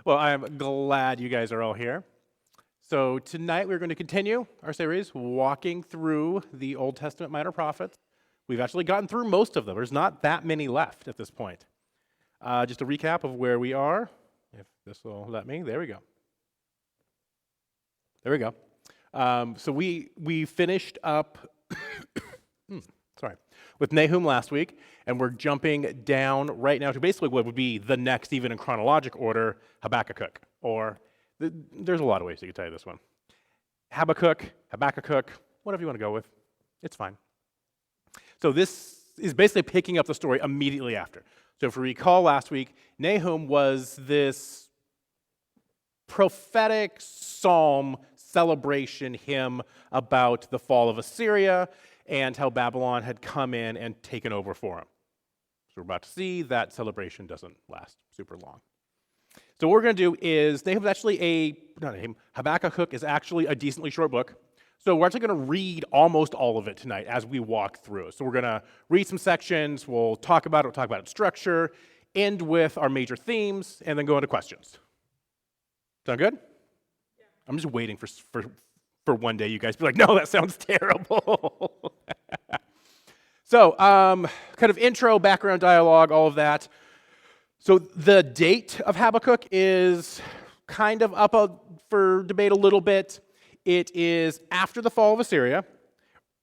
Well, I'm glad you guys are all here. So tonight we're going to continue our series, walking through the Old Testament minor prophets. We've actually gotten through most of them. There's not that many left at this point. Just a recap of where we are, if this will let me. There we go. There we go. So we finished up with Nahum last week, and we're jumping down right now to basically what would be the next, even in chronological order, Habakkuk. There's a lot of ways you could tell you this one. Habakkuk, whatever you want to go with. It's fine. So this is basically picking up the story immediately after. So if we recall last week, Nahum was this prophetic psalm celebration hymn about the fall of Assyria and how Babylon had come in and taken over for him. So we're about to see that celebration doesn't last super long. So what we're going to do is, Habakkuk is actually a decently short book. So we're actually going to read almost all of it tonight as we walk through. So we're going to read some sections, we'll talk about its structure, end with our major themes, and then go into questions. Sound good? Yeah. I'm just waiting for one day you guys be like, no, that sounds terrible. So, kind of intro, background dialogue, all of that. So the date of Habakkuk is kind of up for debate a little bit. It is after the fall of Assyria.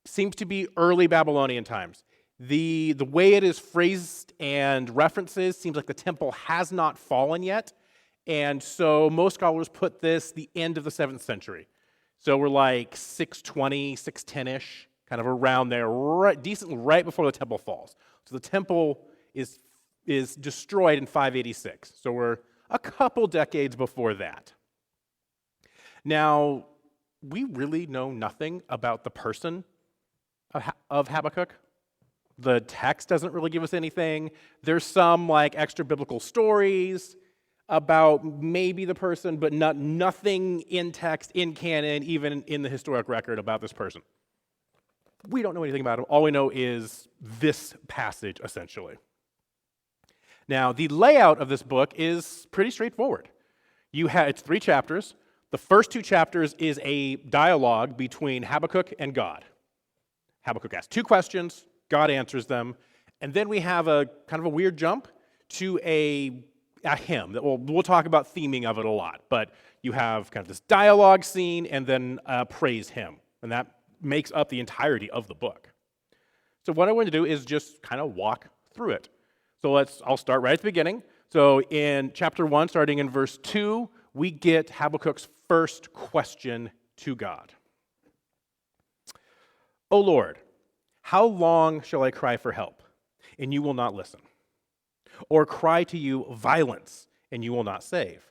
Seems to be early Babylonian times. The way it is phrased and references seems like the temple has not fallen yet. And so most scholars put this the end of the 7th century. So we're like 620, 610-ish, kind of around there, decently right before the temple falls. So the temple is destroyed in 586. So we're a couple decades before that. Now, we really know nothing about the person of Habakkuk. The text doesn't really give us anything. There's some like extra biblical stories about maybe the person, but nothing in text, in canon, even in the historic record about this person. We don't know anything about him. All we know is this passage, essentially. Now, the layout of this book is pretty straightforward. It's 3 chapters. The first 2 chapters is a dialogue between Habakkuk and God. Habakkuk asks 2 questions, God answers them, and then we have a kind of a weird jump to a hymn. We'll talk about theming of it a lot, but you have kind of this dialogue scene and then a praise hymn, and that makes up the entirety of the book. So what I want to do is just kind of walk through it. So I'll start right at the beginning. So in chapter 1, starting in verse 2, we get Habakkuk's first question to God. O Lord, how long shall I cry for help, and you will not listen? Or cry to you violence, and you will not save?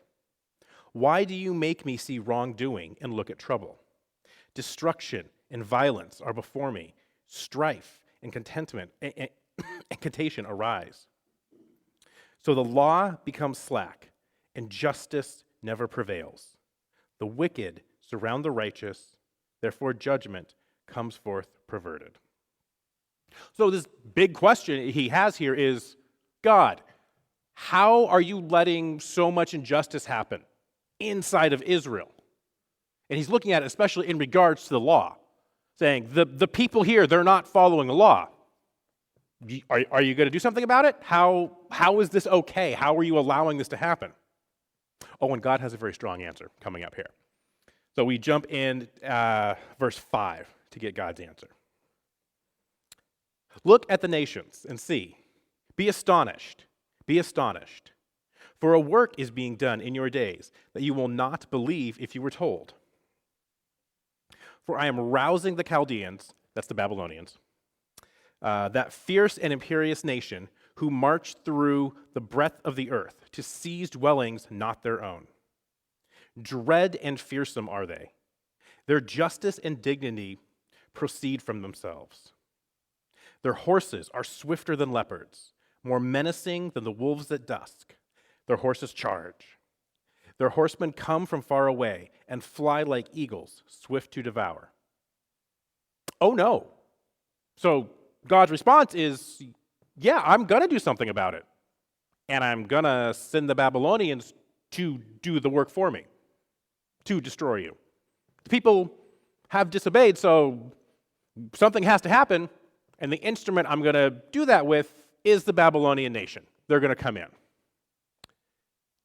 Why do you make me see wrongdoing and look at trouble? Destruction and violence are before me. Strife and contentment and contention arise. So the law becomes slack, and justice never prevails. The wicked surround the righteous, therefore judgment comes forth perverted. So this big question he has here is, God, how are you letting so much injustice happen inside of Israel? And he's looking at it especially in regards to the law, saying the people here, they're not following the law. Are you going to do something about it? How is this okay? How are you allowing this to happen? Oh, and God has a very strong answer coming up here. So we jump in verse 5 to get God's answer. Look at the nations and see. Be astonished. Be astonished. For a work is being done in your days that you will not believe if you were told. For I am rousing the Chaldeans, that's the Babylonians, that fierce and imperious nation who march through the breadth of the earth to seize dwellings not their own. Dread and fearsome are they. Their justice and dignity proceed from themselves. Their horses are swifter than leopards, more menacing than the wolves at dusk. Their horses charge. Their horsemen come from far away and fly like eagles, swift to devour. Oh no. So God's response is, yeah, I'm going to do something about it. And I'm going to send the Babylonians to do the work for me, to destroy you. The people have disobeyed, so something has to happen, and the instrument I'm going to do that with is the Babylonian nation. They're going to come in.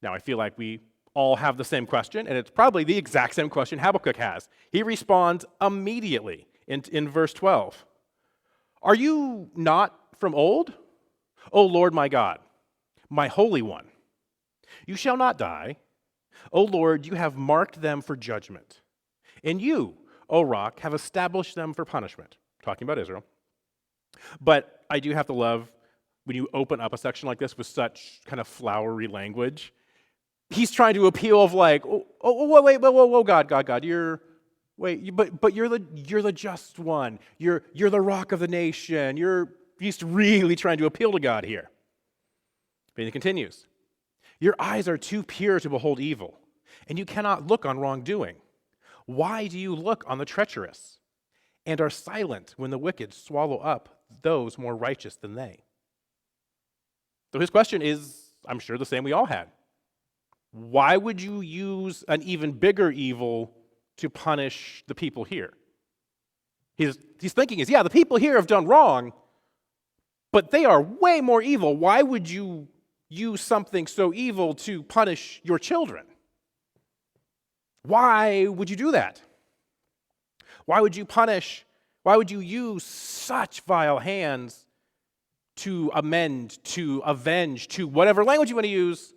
Now, I feel like we all have the same question, and it's probably the exact same question Habakkuk has. He responds immediately in verse 12. Are you not from old, O Lord my God, my Holy One? You shall not die. O Lord, you have marked them for judgment. And you, O Rock, have established them for punishment. Talking about Israel. But I do have to love when you open up a section like this with such kind of flowery language. He's trying to appeal of like, whoa, God, but you're the just one. You're the rock of the nation. He's really trying to appeal to God here. But he continues. Your eyes are too pure to behold evil, and you cannot look on wrongdoing. Why do you look on the treacherous, and are silent when the wicked swallow up those more righteous than they? So his question is, I'm sure, the same we all had. Why would you use an even bigger evil to punish the people here? His thinking is, the people here have done wrong, but they are way more evil. Why would you use something so evil to punish your children? Why would you do that? Why would you use such vile hands to amend, to avenge, to whatever language you want to use,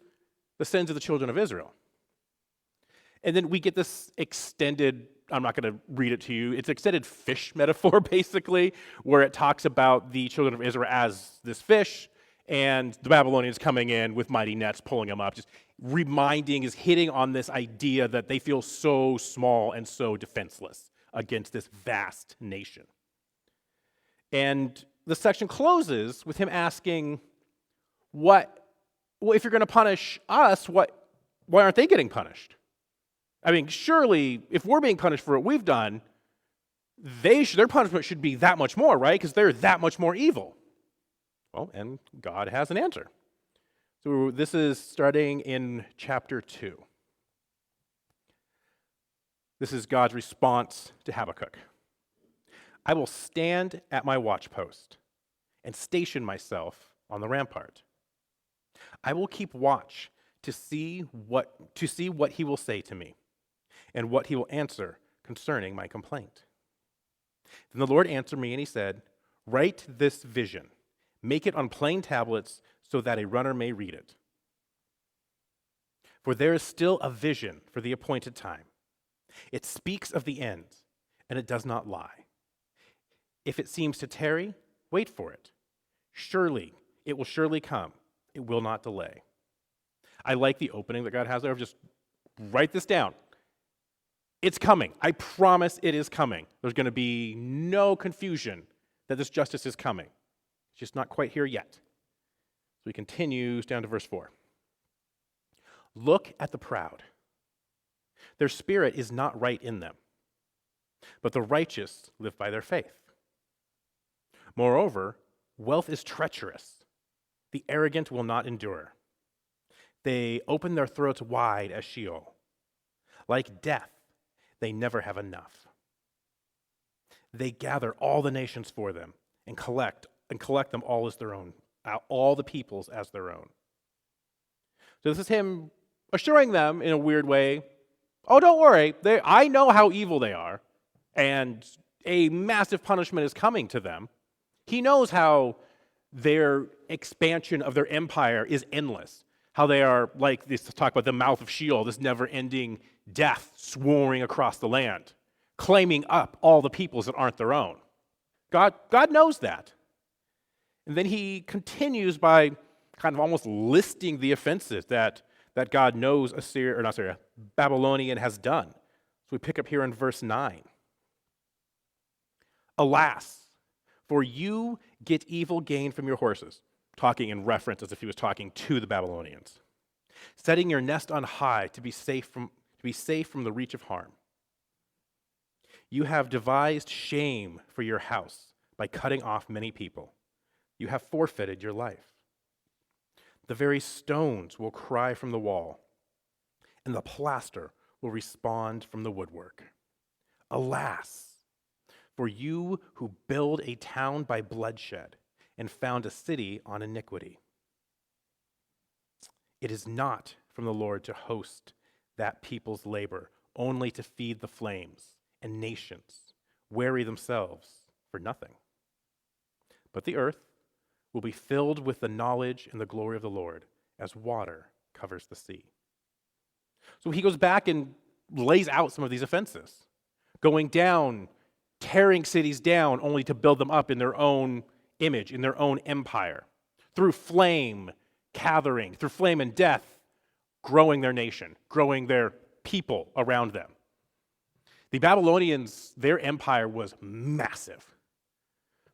the sins of the children of Israel? And then we get this extended, I'm not going to read it to you, it's extended fish metaphor, basically, where it talks about the children of Israel as this fish, and the Babylonians coming in with mighty nets, pulling them up, just hitting on this idea that they feel so small and so defenseless against this vast nation. And the section closes with him asking, if you're going to punish us, why aren't they getting punished? I mean, surely, if we're being punished for what we've done, their punishment should be that much more, right? Because they're that much more evil. Well, and God has an answer. So this is starting in chapter 2. This is God's response to Habakkuk. I will stand at my watchpost and station myself on the rampart. I will keep watch to see what he will say to me and what he will answer concerning my complaint. Then the Lord answered me and he said, write this vision, make it on plain tablets so that a runner may read it. For there is still a vision for the appointed time. It speaks of the end, and it does not lie. If it seems to tarry, wait for it. Surely, it will surely come. It will not delay. I like the opening that God has there of just write this down. It's coming. I promise it is coming. There's going to be no confusion that this justice is coming. It's just not quite here yet. So he continues down to verse 4. Look at the proud. Their spirit is not right in them, but the righteous live by their faith. Moreover, wealth is treacherous. The arrogant will not endure. They open their throats wide as Sheol. Like death, they never have enough. They gather all the nations for them and collect them all as their own, all the peoples as their own. So this is him assuring them in a weird way, oh, don't worry, I know how evil they are, and a massive punishment is coming to them. He knows how their expansion of their empire is endless, how they are like this, talk about the mouth of Sheol, this never-ending death swarming across the land, claiming up all the peoples that aren't their own. God knows that. And then he continues by kind of almost listing the offenses that God knows Babylonian has done. So we pick up here in verse 9. Alas, for you get evil gain from your horses, talking in reference as if he was talking to the Babylonians, setting your nest on high to be safe from the reach of harm. You have devised shame for your house by cutting off many people. You have forfeited your life. The very stones will cry from the wall. and the plaster will respond from the woodwork. Alas, for you who build a town by bloodshed and found a city on iniquity. It is not from the Lord to host that people's labor, only to feed the flames, and nations weary themselves for nothing. But the earth will be filled with the knowledge and the glory of the Lord, as water covers the sea. So he goes back and lays out some of these offenses, going down, tearing cities down only to build them up in their own image, in their own empire, through flame gathering, through flame and death, growing their nation, growing their people around them. The Babylonians, their empire was massive.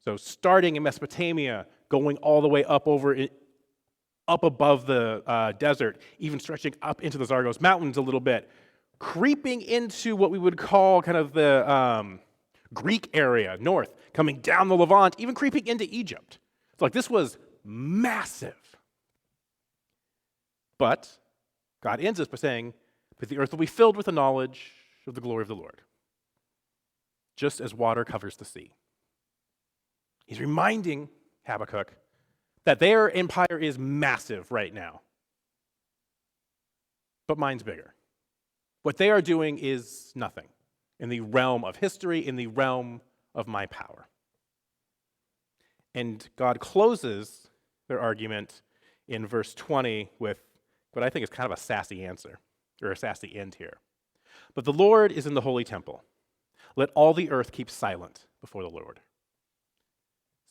So starting in Mesopotamia, going all the way up above the desert, even stretching up into the Zagros Mountains a little bit, creeping into what we would call kind of the Greek area north, coming down the Levant, even creeping into Egypt. So this was massive. But God ends this by saying, but the earth will be filled with the knowledge of the glory of the Lord, just as water covers the sea. He's reminding Habakkuk that their empire is massive right now, but mine's bigger. What they are doing is nothing in the realm of history, in the realm of my power. And God closes their argument in verse 20 with what I think is kind of a sassy answer, or a sassy end here. But the Lord is in the holy temple. Let all the earth keep silent before the Lord.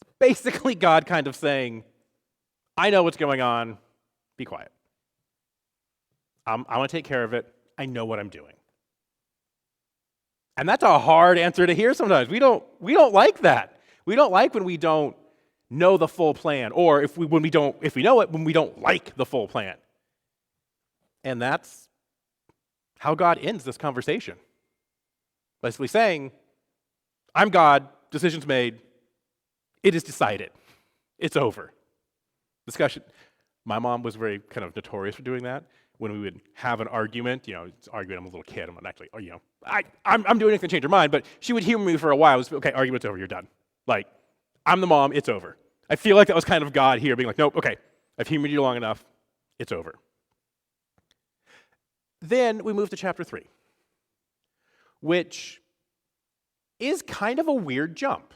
It's basically God kind of saying, I know what's going on, be quiet. I want to take care of it. I know what I'm doing. And that's a hard answer to hear sometimes. We don't like that. We don't like when we don't know the full plan, or if we know it, when we don't like the full plan. And that's how God ends this conversation. Basically saying, I'm God, decision's made, it is decided, it's over. Discussion. My mom was very kind of notorious for doing that. When we would have an argument, it's argument, I'm a little kid, I'm not actually, I'm doing anything to change her mind, but she would humor me for a while. It was, okay, argument's over, you're done. I'm the mom, it's over. I feel like that was kind of God here being like, nope, okay, I've humored you long enough, it's over. Then we move to chapter 3, which is kind of a weird jump,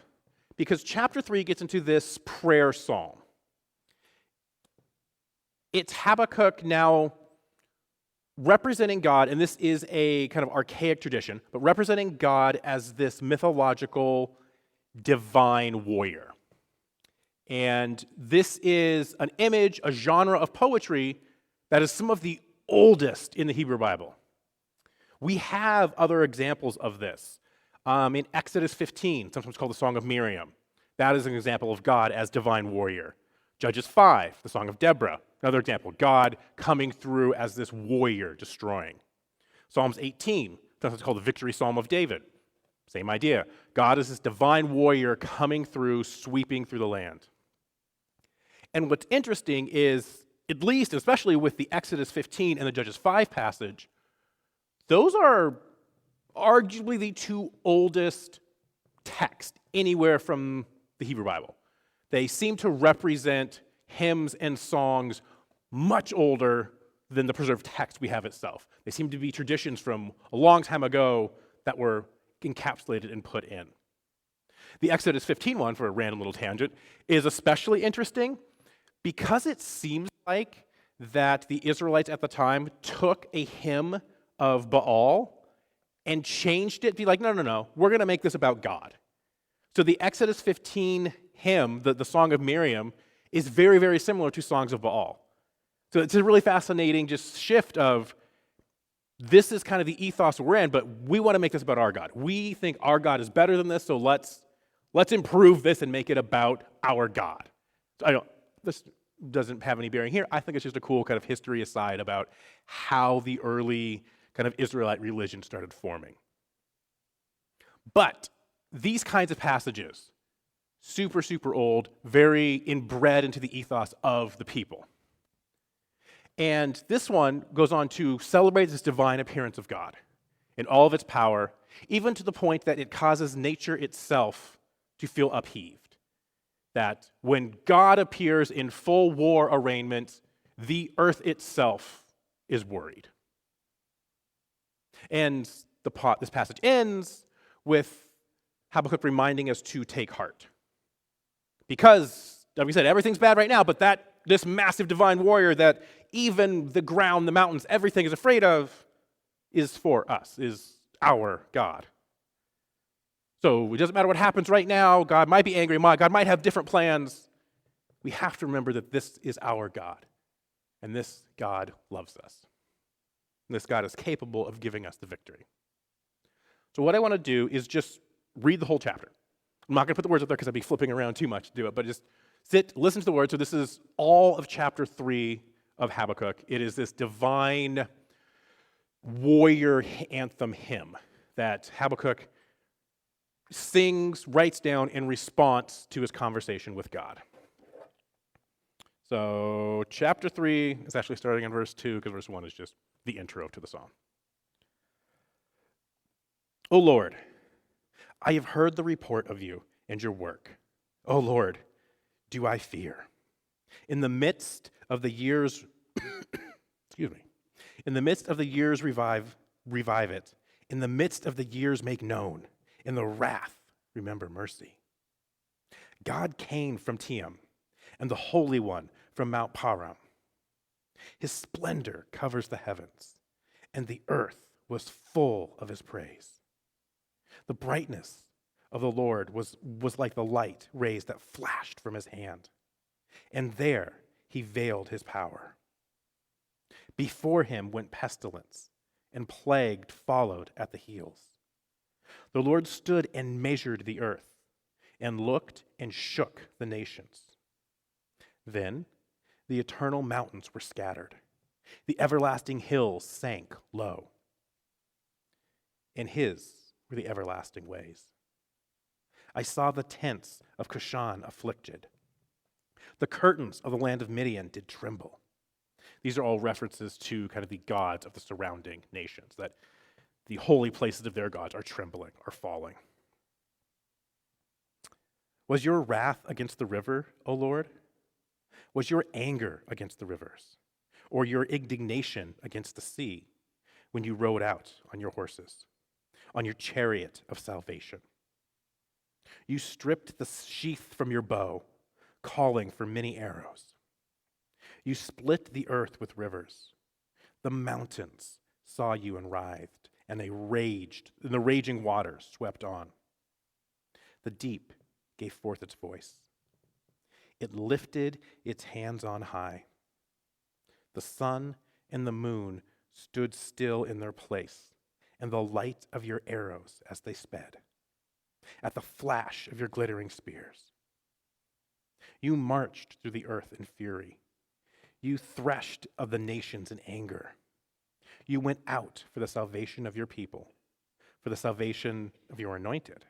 because chapter 3 gets into this prayer psalm. It's Habakkuk now representing God, and this is a kind of archaic tradition, but representing God as this mythological divine warrior. And this is an image, a genre of poetry that is some of the oldest in the Hebrew Bible. We have other examples of this. In Exodus 15, sometimes called the Song of Miriam, that is an example of God as divine warrior. Judges 5, the Song of Deborah, another example, God coming through as this warrior, destroying. Psalms 18, sometimes called the Victory Psalm of David, same idea. God is this divine warrior coming through, sweeping through the land. And what's interesting is, at least, especially with the Exodus 15 and the Judges 5 passage, those are arguably the two oldest texts anywhere from the Hebrew Bible. They seem to represent hymns and songs much older than the preserved text we have itself. They seem to be traditions from a long time ago that were encapsulated and put in. The Exodus 15 one, for a random little tangent, is especially interesting because it seems like that the Israelites at the time took a hymn of Baal and changed it, be like, no, we're going to make this about God. So the Exodus 15 hymn, the Song of Miriam, is very, very similar to songs of Baal. So it's a really fascinating just shift of, this is kind of the ethos we're in, but we want to make this about our God. We think our God is better than this, so let's improve this and make it about our God. So this doesn't have any bearing here. I think it's just a cool kind of history aside about how the early kind of Israelite religion started forming. But these kinds of passages, super, super old, very inbred into the ethos of the people. And this one goes on to celebrate this divine appearance of God in all of its power, even to the point that it causes nature itself to feel upheaved. That when God appears in full war arraignment, the earth itself is worried. And this passage ends with Habakkuk reminding us to take heart. Because, like we said, everything's bad right now, but this massive divine warrior that even the ground, the mountains, everything is afraid of is for us, is our God. So it doesn't matter what happens right now. God might be angry. God might have different plans. We have to remember that this is our God. And this God loves us. And this God is capable of giving us the victory. So what I want to do is just read the whole chapter. I'm not going to put the words up there because I'd be flipping around too much to do it, but just sit, listen to the words. So this is all of chapter 3 of Habakkuk. It is this divine warrior anthem hymn that Habakkuk writes down in response to his conversation with God. So chapter 3 is actually starting in verse 2 because verse 1 is just the intro to the psalm. O Lord, I have heard the report of you and your work. O Lord, do I fear? In the midst of the years, in the midst of the years revive it. In the midst of the years make known. In the wrath remember mercy. God came from Team, and the Holy One from Mount Paran. His splendor covers the heavens, and the earth was full of his praise. The brightness of the Lord was like the light rays that flashed from his hand, and there he veiled his power. Before him went pestilence, and plague followed at the heels. The Lord stood and measured the earth, and looked and shook the nations. Then the eternal mountains were scattered. The everlasting hills sank low. And his were the everlasting ways. I saw the tents of Cushan afflicted. The curtains of the land of Midian did tremble. These are all references to kind of the gods of the surrounding nations, that the holy places of their gods are trembling, are falling. Was your wrath against the river, O Lord? Was your anger against the rivers, or your indignation against the sea, when you rode out on your horses, on your chariot of salvation? You stripped the sheath from your bow, calling for many arrows. You split the earth with rivers. The mountains saw you and writhed, and they raged, and the raging waters swept on. The deep gave forth its voice. It lifted its hands on high. The sun and the moon stood still in their place, and the light of your arrows as they sped, at the flash of your glittering spears. You marched through the earth in fury. You threshed of the nations in anger. You went out for the salvation of your people, for the salvation of your anointed.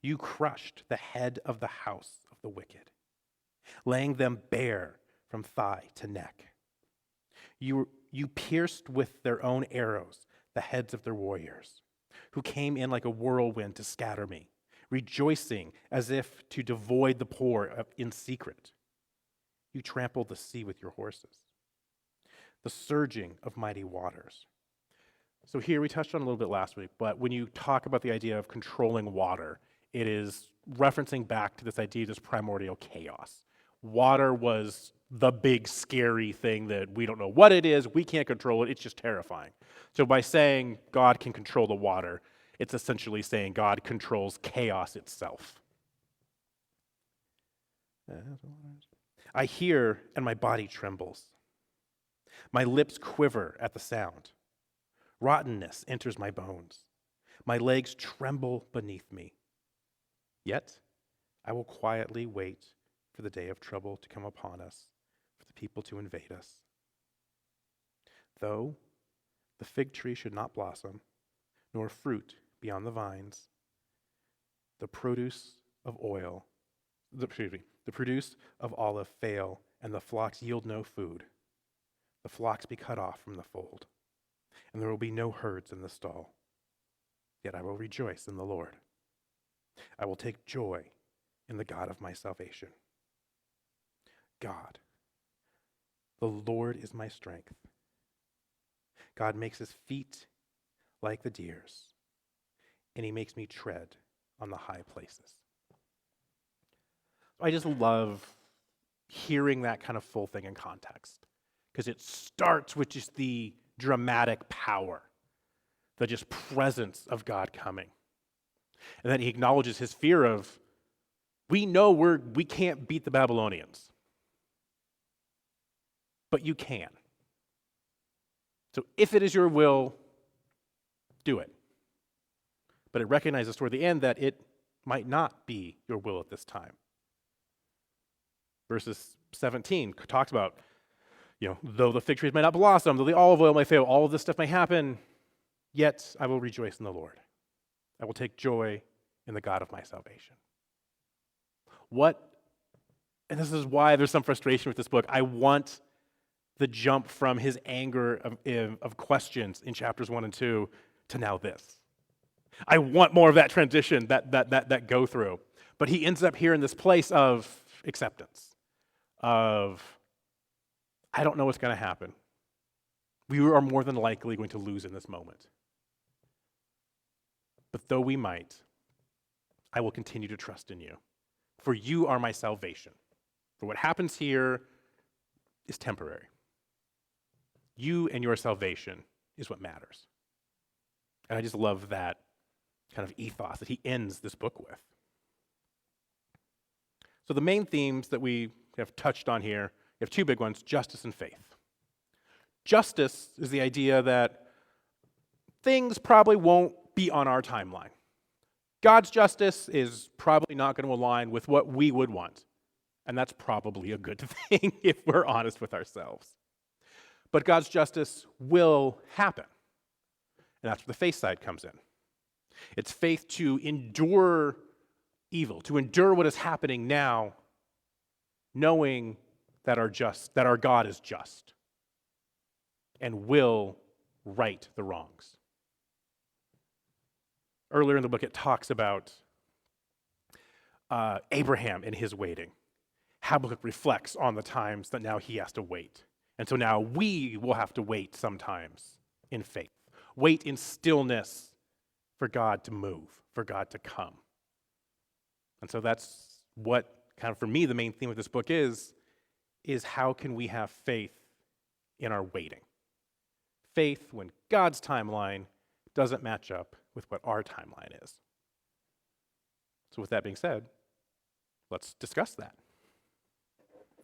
You crushed the head of the house of the wicked, laying them bare from thigh to neck. You pierced with their own arrows the heads of their warriors, who came in like a whirlwind to scatter me, rejoicing as if to devoid the poor in secret. You trampled the sea with your horses, the surging of mighty waters. So here we touched on a little bit last week, but when you talk about the idea of controlling water, it is referencing back to this idea of this primordial chaos. Water was the big scary thing that we don't know what it is, we can't control it, it's just terrifying. So by saying God can control the water, it's essentially saying God controls chaos itself. I hear and my body trembles. My lips quiver at the sound. Rottenness enters my bones. My legs tremble beneath me. Yet I will quietly wait for the day of trouble to come upon us, for the people to invade us. Though the fig tree should not blossom, nor fruit be on the vines, the produce of olive fail, and the flocks yield no food. the flocks be cut off from the fold, and there will be no herds in the stall. Yet I will rejoice in the Lord. I will take joy in the God of my salvation. God, the Lord is my strength. God makes his feet like the deer's, and he makes me tread on the high places. I just love hearing that kind of full thing in context, because it starts with just the dramatic power, the just presence of God coming. And then he acknowledges his fear of, we know we can't beat the Babylonians, but you can. So if it is your will, do it. But it recognizes toward the end that it might not be your will at this time. Verses 17 talks about, though the fig trees may not blossom, though the olive oil may fail, all of this stuff may happen, yet I will rejoice in the Lord. I will take joy in the God of my salvation. And this is why there's some frustration with this book. I want the jump from his anger of questions in chapters 1 and 2 to now this. I want more of that transition, that go through. But he ends up here in this place of acceptance, of, I don't know what's going to happen. We are more than likely going to lose in this moment. But though we might, I will continue to trust in you. For you are my salvation. For what happens here is temporary. You and your salvation is what matters. And I just love that kind of ethos that he ends this book with. So the main themes that we have touched on here, we have two big ones, justice and faith. Justice is the idea that things probably won't be on our timeline. God's justice is probably not going to align with what we would want. And that's probably a good thing if we're honest with ourselves. But God's justice will happen. And that's where the faith side comes in. It's faith to endure evil, to endure what is happening now, knowing that our God is just and will right the wrongs. Earlier in the book, it talks about Abraham and his waiting. Habakkuk reflects on the times that now he has to wait. And so now we will have to wait sometimes in faith. Wait in stillness for God to move, for God to come. And so that's what kind of, for me, the main theme of this book is how can we have faith in our waiting? Faith when God's timeline doesn't match up with what our timeline is. So with that being said, let's discuss that.